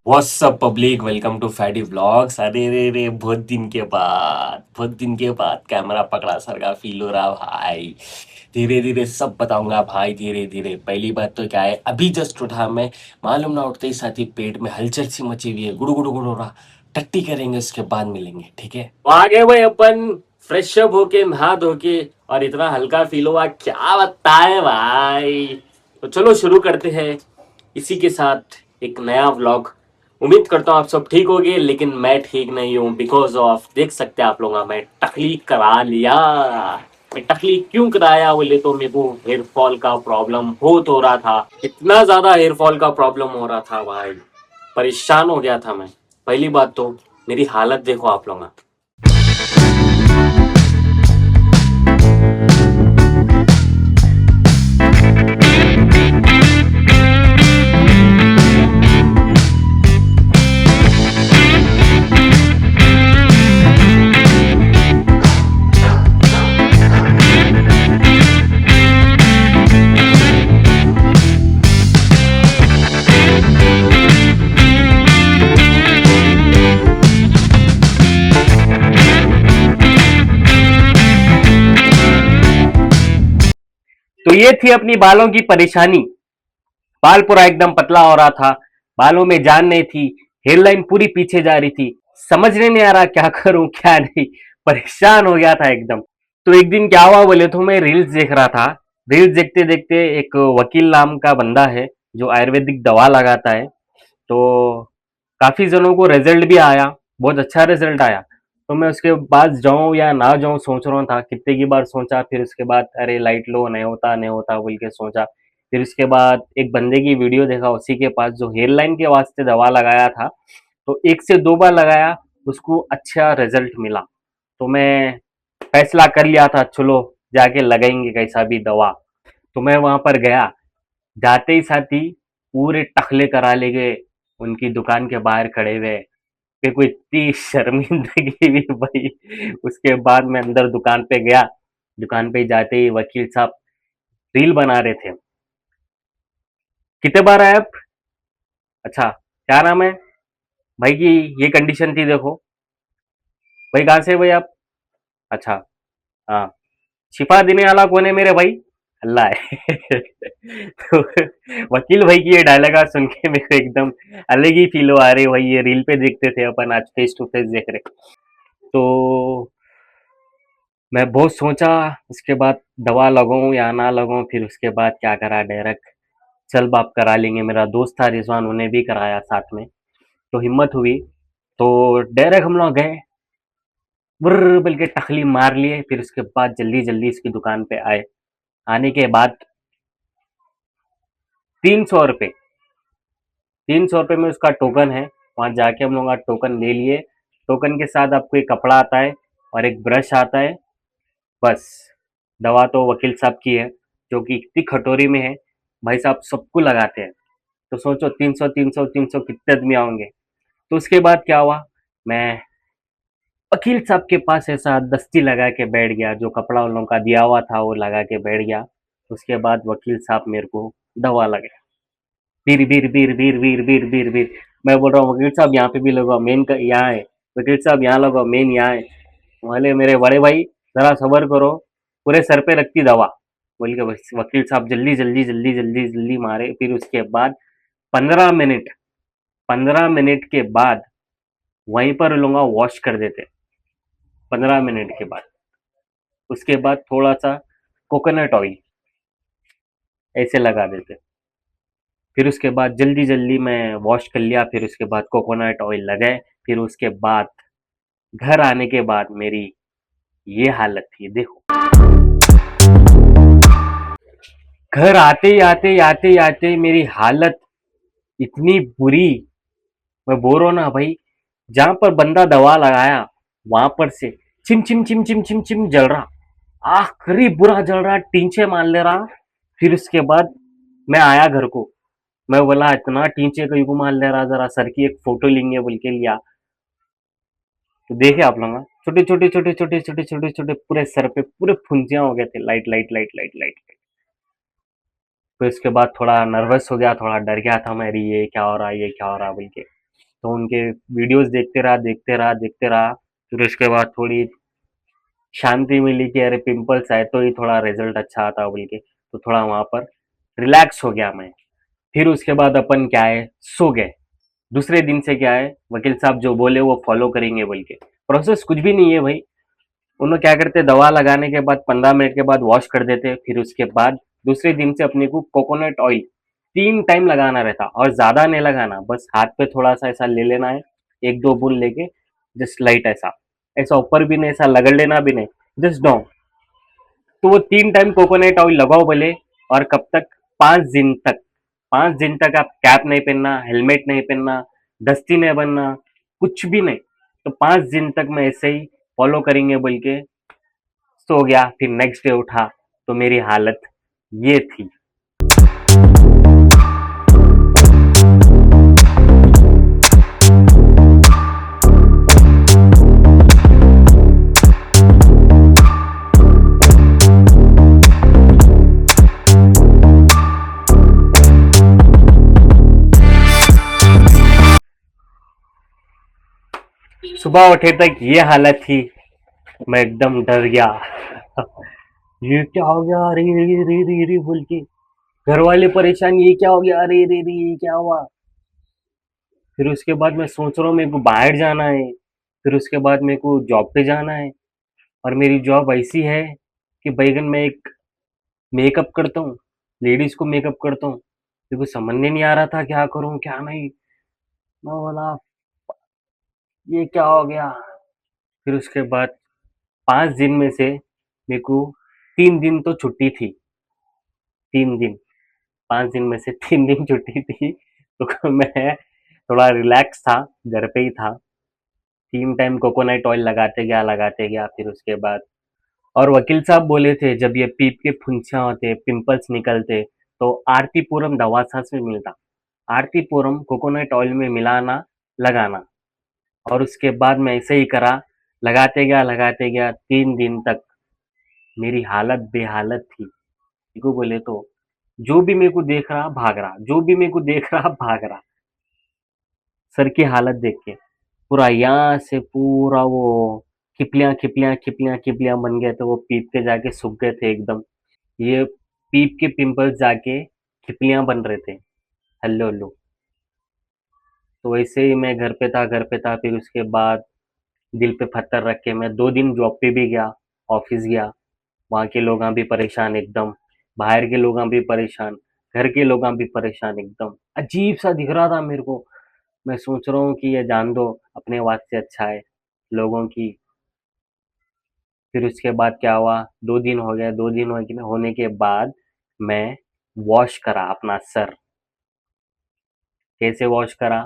WhatsApp public, welcome to fatty vlogs. अरे रे रे, बहुत दिन के बाद कैमरा पकड़ा सर का फील हो रहा भाई। धीरे धीरे सब बताऊंगा भाई, धीरे धीरे। पहली बात तो क्या है, अभी जस्ट उठा मैं। मालूम ना उठते ही साथ ही पेट में हलचल सी मची हुई है, गुड़ु गुड़ु गुड़ु रहा। टट्टी करेंगे, उसके बाद मिलेंगे, ठीक है। तो आगे भाई अपन फ्रेश अप होके नहा धो के, और इतना हल्का फील हुआ, क्या बताए भाई। तो चलो शुरू करते हैं इसी के साथ एक नया व्लॉग। उम्मीद करता हूँ आप सब ठीक होगे, लेकिन मैं ठीक नहीं हूँ बिकॉज ऑफ, देख सकते हैं आप लोग, मैं टकली करा लिया। मैं टकली क्यों कराया बोले तो मेरे को हेयर फॉल का प्रॉब्लम हो रहा था। इतना ज्यादा हेयर फॉल का प्रॉब्लम हो रहा था भाई, परेशान हो गया था मैं। पहली बात तो मेरी हालत देखो आप लोग। तो ये थी अपनी बालों की परेशानी। बाल पूरा एकदम पतला हो रहा था, बालों में जान नहीं थी, हेयरलाइन पूरी पीछे जा रही थी। समझने नहीं आ रहा क्या करूं क्या नहीं, परेशान हो गया था एकदम। तो एक दिन क्या हुआ बोले तो मैं रील्स देख रहा था। रील्स देखते देखते एक वकील नाम का बंदा है जो आयुर्वेदिक दवा लगाता है। तो काफी जनों को रिजल्ट भी आया, बहुत अच्छा रिजल्ट आया। तो मैं उसके पास जाऊं या ना जाऊं सोच रहा था, कितने की बार सोचा। फिर उसके बाद अरे लाइट लो, नहीं होता बोल के सोचा। फिर उसके बाद एक बंदे की वीडियो देखा उसी के पास जो हेयरलाइन के वास्ते दवा लगाया था। तो एक से दो बार लगाया, उसको अच्छा रिजल्ट मिला। तो मैं फैसला कर लिया था, चलो जाके लगाएंगे कैसा भी दवा। तो मैं वहां पर गया। जाते ही साथी पूरे टखले करा ले गए, उनकी दुकान के बाहर खड़े हुए। फिर कोई इतनी शर्मिंदगी हुई भाई। उसके बाद मैं अंदर दुकान पे गया। दुकान पे जाते ही वकील साहब रील बना रहे थे। कितने बार आए आप? अच्छा, क्या नाम है भाई की? ये कंडीशन थी देखो। भाई कहाँ से हैं भाई आप? अच्छा, हाँ। शिफा देने वाला कौन है मेरे भाई? अल्लाह है। तो वकील भाई की ये डायलॉग सुन के मेरे को एकदम अलग ही फील हुआ। अरे भाई, ये रील पे देखते थे अपन, आज फेस टू फेस देख रहे। तो मैं बहुत सोचा, उसके बाद दवा लगाऊं या ना लगाऊं। फिर उसके बाद क्या करा, डायरेक्ट चल बाप करा लेंगे। मेरा दोस्त था रिजवान, उन्हें भी कराया साथ में। तो हिम्मत हुई, तो डायरेक्ट हम लोग गए। बुर्र बोल के टखली मार लिए। फिर उसके बाद जल्दी जल्दी इसकी दुकान पे आए। आने के बाद 300 रुपये, 300 रुपये में उसका टोकन है। वहां जाके हम लोग टोकन ले लिए। टोकन के साथ आपको एक कपड़ा आता है और एक ब्रश आता है, बस। दवा तो वकील साहब की है, जो कि इतनी खटोरी में है, भाई साहब सबको लगाते हैं। तो सोचो 300 कितने आदमी आओगे। तो उसके बाद क्या हुआ, मैं वकील साहब के पास ऐसा दस्ती लगा के बैठ गया, जो कपड़ा उन लोगों का दिया हुआ था वो लगा के बैठ गया। उसके बाद वकील साहब मेरे को दवा लगे, बीर बीर बीर बीर बीर बीर बीर बीर। मैं बोल रहा हूँ वकील साहब यहाँ पे भी लगाओ, मेन का यहाँ है। वकील साहब यहाँ लगाओ, मेन यहाँ है। बोले मेरे बड़े भाई जरा सबर करो, पूरे सर पे लगती दवा बोल के। बस वकील साहब जल्दी जल्दी जल्दी जल्दी जल्दी मारे। फिर उसके बाद 15 मिनट, 15 मिनट के बाद वहीं पर लूंगा वॉश कर देते। 15 मिनट के बाद उसके बाद थोड़ा सा कोकोनट ऑयल ऐसे लगा देते। फिर उसके बाद जल्दी जल्दी मैं वॉश कर लिया। फिर उसके बाद कोकोनट ऑयल लगाए। फिर उसके बाद घर आने के बाद मेरी ये हालत थी देखो। घर आते ही आते ही मेरी हालत इतनी बुरी। मैं बोल रहा हूं ना भाई, जहां पर बंदा दवा लगाया वहां पर से चिम चिम चिम चिम चिम चिम जल रहा, आखिरी बुरा जल रहा, टींचे मान ले रहा। फिर उसके बाद मैं आया घर को। मैं बोला इतना टींचे कहीं को मान ले रहा, जरा सर की एक फोटो लेंगे बोल के लिया। तो देखे आप लोग, छोटे छोटे छोटे छोटे छोटे छोटे छोटे पूरे सर पे पूरे फुंसियां हो गए थे, light light light light light. फिर उसके बाद थोड़ा नर्वस हो गया, थोड़ा डर गया था मैं, अरे ये क्या हो रहा है, ये क्या हो रहा है बोल के। तो उनके वीडियोस देखते रहा। फिर उसके बाद थोड़ी शांति मिली कि अरे पिंपल्स आए तो ही थोड़ा रिजल्ट अच्छा आता बोल के, तो थोड़ा वहां पर रिलैक्स हो गया मैं। फिर उसके बाद अपन क्या है, सो गए। दूसरे दिन से क्या है, वकील साहब जो बोले वो फॉलो करेंगे बोल के। प्रोसेस कुछ भी नहीं है भाई। उन्होंने क्या करते, दवा लगाने के बाद 15 मिनट के बाद वॉश कर देते। फिर उसके बाद दूसरे दिन से अपने को कोकोनट ऑयल 3 टाइम लगाना रहता, और ज्यादा नहीं लगाना, बस हाथ पे थोड़ा सा ऐसा ले लेना है, 1-2 बूंद लेके, जस्ट लाइट ऐसा, ऐसा ऊपर भी नहीं, ऐसा लगड़ लेना भी नहीं, जस्ट डाउन। तो वो 3 टाइम कोकोनट ऑयल लगाओ भले। और कब तक, 5 दिन तक। 5 दिन तक आप कैप नहीं पहनना, हेलमेट नहीं पहनना, दस्ती नहीं बनना, कुछ भी नहीं। तो 5 दिन तक मैं ऐसे ही फॉलो करेंगे बोल के सो गया। फिर नेक्स्ट डे उठा तो मेरी हालत ये थी। सुबह उठे तक ये हालत थी। मैं एकदम डर गया। ये क्या हो गया, अरे रे रे रे रे बोल के। घर वाले परेशान, ये क्या हो गया, अरे रे रे ये क्या हुआ। फिर उसके बाद मैं सोच रहा हूँ मेरे को बाहर जाना है। फिर उसके बाद मेरे को जॉब पे जाना है। और मेरी जॉब ऐसी है कि बैगन में एक मेकअप करता हूँ, लेडीज को मेकअप करता हूँ। मेरे को समझने नहीं आ रहा था क्या करूँ क्या नहीं। मैं बोला ये क्या हो गया। फिर उसके बाद 5 दिन में से मेरे को 3 दिन तो छुट्टी थी। 3 दिन, 5 दिन में से 3 दिन छुट्टी थी। तो मैं थोड़ा रिलैक्स था, घर पे ही था। 3 टाइम कोकोनट ऑयल लगाते गया। फिर उसके बाद, और वकील साहब बोले थे जब ये पीप के फुंसियां होते, पिंपल्स निकलते, तो आरतीपुरम दवासास में मिलता। आरतीपुरम कोकोनट ऑयल में मिलाना, लगाना। और उसके बाद मैं ऐसे ही करा, लगाते गया 3 दिन तक। मेरी हालत बेहालत थी। को बोले तो जो भी मेरे को देख रहा भाग रहा, जो भी मेरे को देख रहा भाग रहा। सर की हालत देख के पूरा यहाँ से पूरा वो खिपलियां बन गए थे, वो पीप के जाके सूख गए थे एकदम। ये पीप के पिंपल्स जाके खिपलियां बन रहे थे। Hello hello. तो वैसे ही मैं घर पे था। फिर उसके बाद दिल पे पत्थर रख के मैं 2 दिन जॉब पे भी गया, ऑफिस गया। वहाँ के लोग भी परेशान एकदम, बाहर के लोग भी परेशान, घर के लोग भी परेशान एकदम। अजीब सा दिख रहा था मेरे को। मैं सोच रहा हूँ कि ये जान दो, अपने वास्ते अच्छा है लोगों की। फिर उसके बाद क्या हुआ, 2 दिन हो गया, 2 दिन होने के बाद मैं वॉश करा अपना सर। कैसे वॉश करा,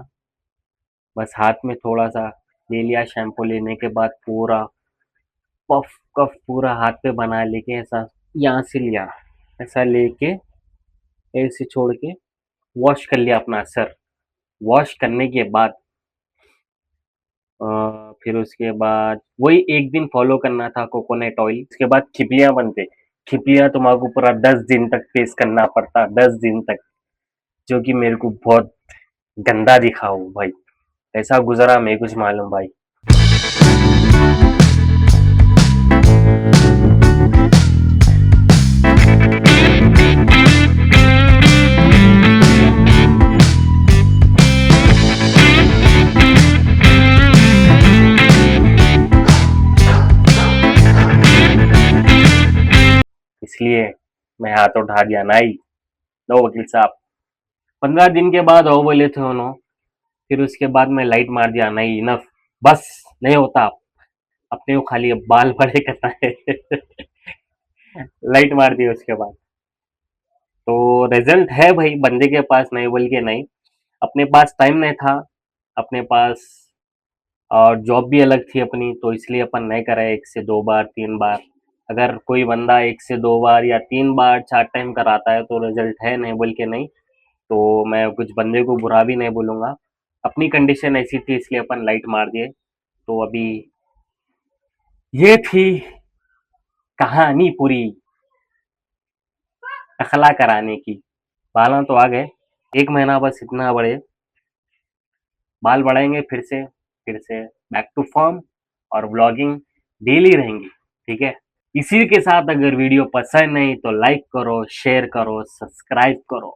बस हाथ में थोड़ा सा ले लिया, शैम्पू लेने के बाद पूरा पफ कफ पूरा हाथ पे बना लेके ऐसा, यहाँ से लिया, ऐसा लेके ऐसे छोड़ के वॉश कर लिया अपना सर। वॉश करने के बाद फिर उसके बाद वही एक दिन फॉलो करना था कोकोनट ऑयल। उसके बाद खिपलियां बनते। खिपलियां तुम्हारे को पूरा 10 दिन तक फेस करना पड़ता, 10 दिन तक। जो कि मेरे को बहुत गंदा दिखा हो भाई। ऐसा गुजरा मैं कुछ मालूम भाई। इसलिए मैं हाथ उठा दिया, नहीं लो वकील साहब। 15 दिन के बाद हो बोले थे उन्होंने। फिर उसके बाद मैं लाइट मार दिया, नहीं इनफ, बस नहीं होता। अपने को खाली अब बाल बड़े करना है। लाइट मार दी उसके बाद। तो रिजल्ट है भाई, बंदे के पास नहीं बोल के नहीं, अपने पास टाइम नहीं था। अपने पास और जॉब भी अलग थी अपनी, तो इसलिए अपन नहीं कराए 1 से 2 बार 3 बार। अगर कोई बंदा 1 से 2 बार या 3 बार 4 टाइम कराता है तो रिजल्ट है, नहीं बोल के नहीं। तो मैं कुछ बंदे को बुरा भी नहीं बोलूंगा। अपनी कंडीशन ऐसी थी इसलिए अपन लाइट मार दिए। तो अभी ये थी कहानी पूरी टकला कराने की। बाला तो आ गए, 1 महीना बस इतना बड़े। बाल बढ़ाएंगे फिर से बैक टू फॉर्म, और व्लॉगिंग डेली रहेंगी। ठीक है, इसी के साथ अगर वीडियो पसंद नहीं तो लाइक करो, शेयर करो, सब्सक्राइब करो।